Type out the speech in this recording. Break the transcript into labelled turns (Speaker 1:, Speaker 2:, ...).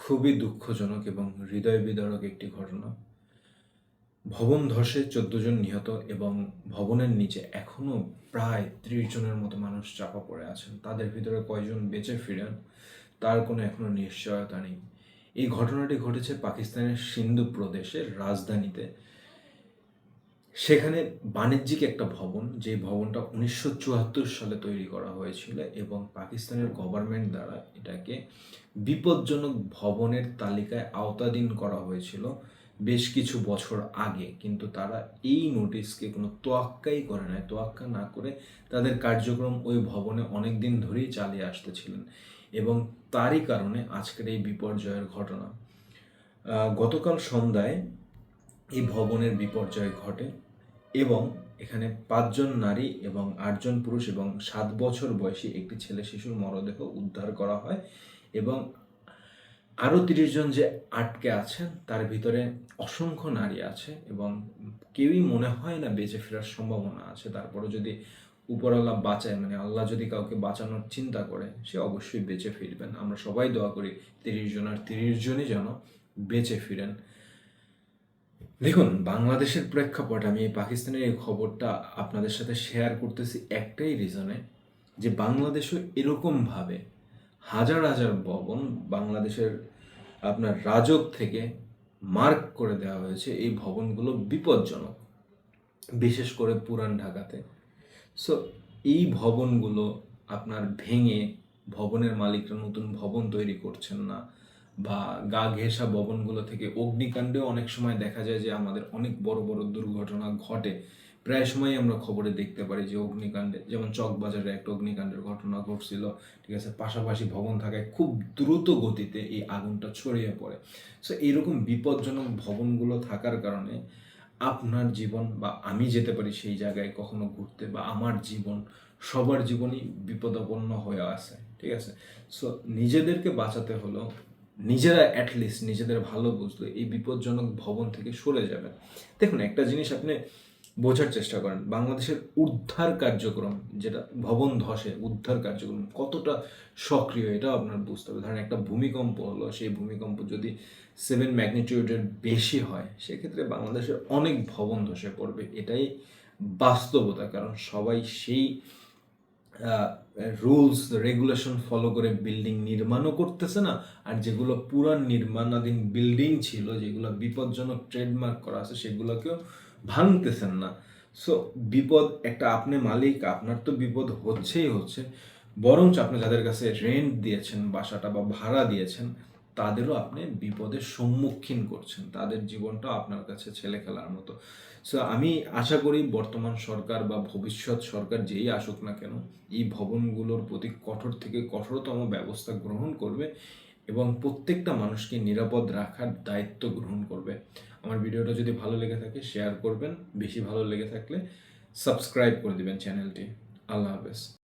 Speaker 1: খুবই দুঃখজনক এবং হৃদয় বিদারক একটি ঘটনা। ভবন ধসে ১৪ জন নিহত এবং ভবনের নিচে এখনো প্রায় ৩০ জনের মতো মানুষ চাপা পড়ে আছেন। তাদের ভিতরে কয়জন বেঁচে ফিরেন তার কোনো এখনো নিশ্চয়তা নেই। এই ঘটনাটি ঘটেছে পাকিস্তানের সিন্ধু প্রদেশের রাজধানীতে। সেখানে বাণিজ্যিক একটা ভবন, যে ভবনটা ১৯৭৪ সালে তৈরি করা হয়েছিল এবং পাকিস্তানের গভর্নমেন্ট দ্বারা এটাকে বিপজ্জনক ভবনের তালিকায় আওতাধীন করা হয়েছিল বেশ কিছু বছর আগে। কিন্তু তারা এই নোটিশকে কোনো তোয়াক্কাই করে নাই। তোয়াক্কা না করে তাদের কার্যক্রম ওই ভবনে অনেক দিন ধরেই চালিয়ে আসতেছিলেন এবং তারই কারণে আজকের এই বিপর্যয়ের ঘটনা। গতকাল সন্ধ্যায় এই ভবনের বিপর্যয় ঘটে এবং এখানে ৫ জন নারী এবং ৮ জন পুরুষ এবং ৭ বছর বয়সী একটি ছেলে শিশুর মরদেহ উদ্ধার করা হয় এবং আরও ৩০ জন যে আটকে আছেন তার ভিতরে অসংখ্য নারী আছে এবং কেউই মনে হয় না বেঁচে ফেরার সম্ভাবনা আছে। তারপরে যদি উপরওয়ালা বাঁচায়, মানে আল্লাহ যদি কাউকে বাঁচানোর চিন্তা করে, সে অবশ্যই বেঁচে ফিরবেন। আমরা সবাই দোয়া করি ৩০ জন আর ৩০ জনই যেন বেঁচে ফিরেন। দেখুন, বাংলাদেশের প্রেক্ষাপট, আমি এই পাকিস্তানের এই খবরটা আপনাদের সাথে শেয়ার করতেছি একটাই রিজনে, যে বাংলাদেশও এরকমভাবে হাজার হাজার ভবন বাংলাদেশের আপনার রাজক থেকে মার্ক করে দেওয়া হয়েছে। এই ভবনগুলো বিপজ্জনক, বিশেষ করে পুরান ঢাকাতে। সো এই ভবনগুলো আপনার ভেঙে ভবনের মালিকরা নতুন ভবন তৈরি করছেন না, বা গা ঘেঁষা ভবনগুলো থেকে অগ্নিকাণ্ডেও অনেক সময় দেখা যায় যে আমাদের অনেক বড় বড় দুর্ঘটনা ঘটে। প্রায় সময়ই আমরা খবরে দেখতে পারি যে অগ্নিকাণ্ডে, যেমন চকবাজারে একটা অগ্নিকাণ্ডের ঘটনা ঘটছিল, ঠিক আছে, পাশাপাশি ভবন থাকায় খুব দ্রুত গতিতে এই আগুনটা ছড়িয়ে পড়ে। সো এইরকম বিপজ্জনক ভবনগুলো থাকার কারণে আপনার জীবন বা আমি যেতে পারি সেই জায়গায় কখনো ঘুরতে, বা আমার জীবন, সবার জীবনই বিপদাপন্ন হয়ে আছে, ঠিক আছে। সো নিজেদেরকে বাঁচাতে হলো, নিজেরা অ্যাটলিস্ট নিজেদের ভালো বুঝলে এই বিপজ্জনক ভবন থেকে সরে যাবেন। দেখুন, একটা জিনিস আপনি বোঝার চেষ্টা করেন, বাংলাদেশের উদ্ধার কার্যক্রম, যেটা ভবন ধসে উদ্ধার কার্যক্রম কতটা সক্রিয় এটাও আপনার বুঝতে হবে। ধরেন একটা ভূমিকম্প হলো, সেই ভূমিকম্প যদি 7 ম্যাগনিটিউডের বেশি হয়, সেক্ষেত্রে বাংলাদেশের অনেক ভবন ধসে পড়বে। এটাই বাস্তবতা, কারণ সবাই সেই রুলস রেগুলেশন ফলো করে বিল্ডিং নির্মাণও করতেছে না, আর যেগুলো পুরান নির্মাণাধীন বিল্ডিং ছিল, যেগুলো বিপজ্জনক ট্রেডমার্ক করা আছে, সেগুলোকেও ভাঙতেছেন না। সো বিপদ একটা, আপনি মালিক, আপনার তো বিপদ হচ্ছেই হচ্ছে, বরঞ্চ আপনি যাদের কাছে রেন্ট দিয়েছেন বাসাটা বা ভাড়া দিয়েছেন, তাদেরও আপনি বিপদের সম্মুখীন করছেন, তাদের জীবনটা আপনার কাছে ছেলে খেলার মতো। সো আমি আশা করি বর্তমান সরকার বা ভবিষ্যৎ সরকার যেই আসুক না কেন, এই ভবনগুলোর প্রতি কঠোর থেকে কঠোরতম ব্যবস্থা গ্রহণ করবে এবং প্রত্যেকটা মানুষকে নিরাপদ রাখার দায়িত্ব গ্রহণ করবে। আমার ভিডিওটা যদি ভালো লেগে থাকে শেয়ার করবেন, বেশি ভালো লেগে থাকলে সাবস্ক্রাইব করে দিবেন চ্যানেলটি। আল্লাহ হাফেজ।